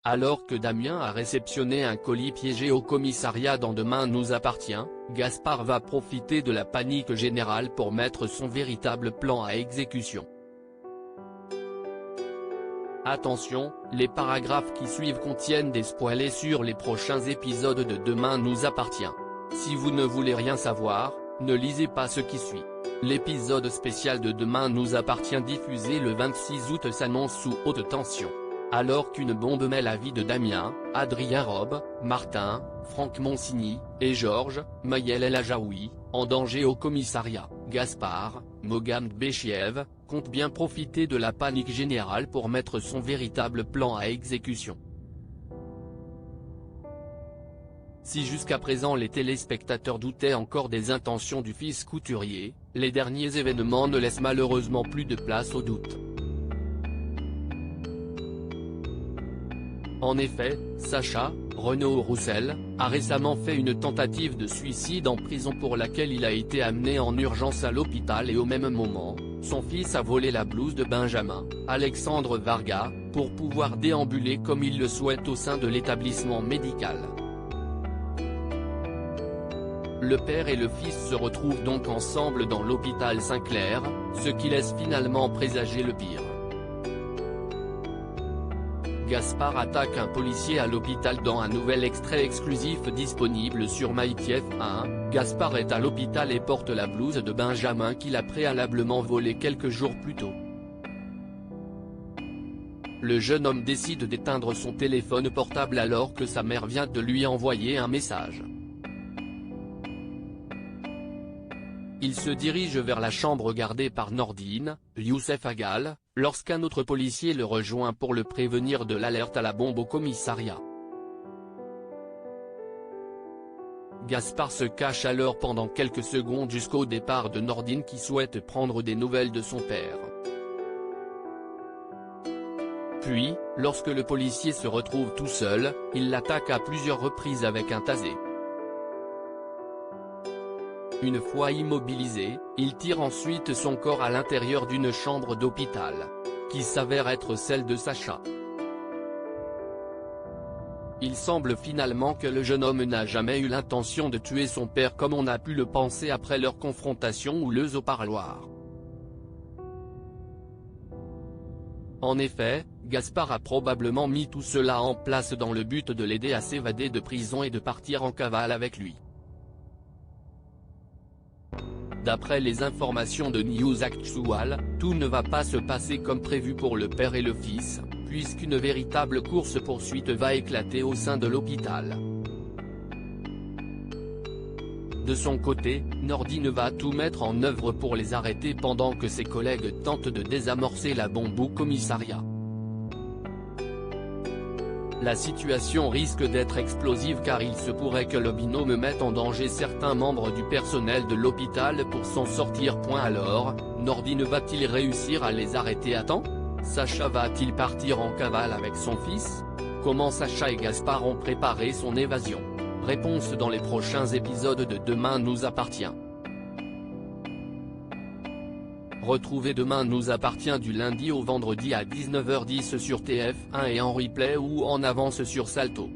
Alors que Damien a réceptionné un colis piégé au commissariat dans Demain nous appartient, Gaspard va profiter de la panique générale pour mettre son véritable plan à exécution. Attention, les paragraphes qui suivent contiennent des spoilers sur les prochains épisodes de Demain nous appartient. Si vous ne voulez rien savoir, ne lisez pas ce qui suit. L'épisode spécial de Demain nous appartient diffusé le 26 août s'annonce sous haute tension. Alors qu'une bombe met la vie de Damien, Adrien Robe, Martin, Franck Monsigny, et Georges, Maël El Ajaoui, en danger au commissariat, Gaspard, Mogham Béchiev, compte bien profiter de la panique générale pour mettre son véritable plan à exécution. Si jusqu'à présent les téléspectateurs doutaient encore des intentions du fils couturier, les derniers événements ne laissent malheureusement plus de place au doute. En effet, Sacha, Renaud Roussel, a récemment fait une tentative de suicide en prison pour laquelle il a été amené en urgence à l'hôpital et au même moment, son fils a volé la blouse de Benjamin, Alexandre Varga, pour pouvoir déambuler comme il le souhaite au sein de l'établissement médical. Le père et le fils se retrouvent donc ensemble dans l'hôpital Saint-Clair, ce qui laisse finalement présager le pire. Gaspard attaque un policier à l'hôpital. Dans un nouvel extrait exclusif disponible sur MyTF1, Gaspard est à l'hôpital et porte la blouse de Benjamin qu'il a préalablement volée quelques jours plus tôt. Le jeune homme décide d'éteindre son téléphone portable alors que sa mère vient de lui envoyer un message. Il se dirige vers la chambre gardée par Nordine, Youssef Agal, lorsqu'un autre policier le rejoint pour le prévenir de l'alerte à la bombe au commissariat. Gaspard se cache alors pendant quelques secondes jusqu'au départ de Nordine qui souhaite prendre des nouvelles de son père. Puis, lorsque le policier se retrouve tout seul, il l'attaque à plusieurs reprises avec un tasé. Une fois immobilisé, il tire ensuite son corps à l'intérieur d'une chambre d'hôpital, qui s'avère être celle de Sacha. Il semble finalement que le jeune homme n'a jamais eu l'intention de tuer son père comme on a pu le penser après leur confrontation houleuse au parloir. En effet, Gaspard a probablement mis tout cela en place dans le but de l'aider à s'évader de prison et de partir en cavale avec lui. D'après les informations de News Actual, tout ne va pas se passer comme prévu pour le père et le fils, puisqu'une véritable course-poursuite va éclater au sein de l'hôpital. De son côté, Nordine va tout mettre en œuvre pour les arrêter pendant que ses collègues tentent de désamorcer la bombe au commissariat. La situation risque d'être explosive car il se pourrait que le binôme mette en danger certains membres du personnel de l'hôpital pour s'en sortir. Alors, Nordine va-t-il réussir à les arrêter à temps? Sacha va-t-il partir en cavale avec son fils? Comment Sacha et Gaspard ont préparé son évasion? Réponse dans les prochains épisodes de Demain nous appartient. Retrouvez Demain nous appartient du lundi au vendredi à 19h10 sur TF1 et en replay ou en avance sur Salto.